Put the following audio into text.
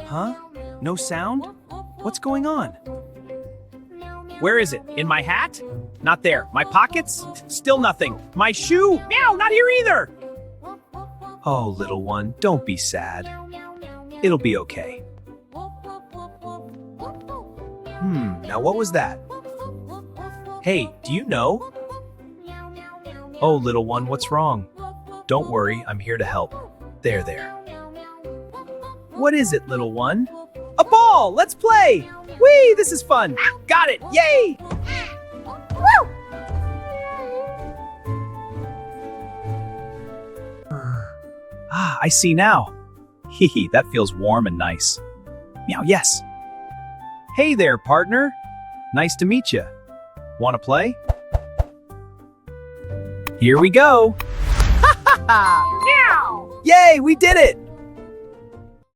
Huh? No sound? What's going on? Where is it? In my hat? Not there. My pockets? Still nothing. My shoe? Meow, not here either! Oh, little one, don't be sad. It'll be okay. Now what was that? Hey, do you know? Oh, little one, what's wrong? Don't worry, I'm here to help. There. What is it, little one? A ball! Let's play! Whee! This is fun! Got it! Yay! I see now. Hee, that feels warm and nice. Meow, yes. Hey there, partner. Nice to meet you. Want to play? Here we go. Ha ha ha! Meow! Yay, we did it!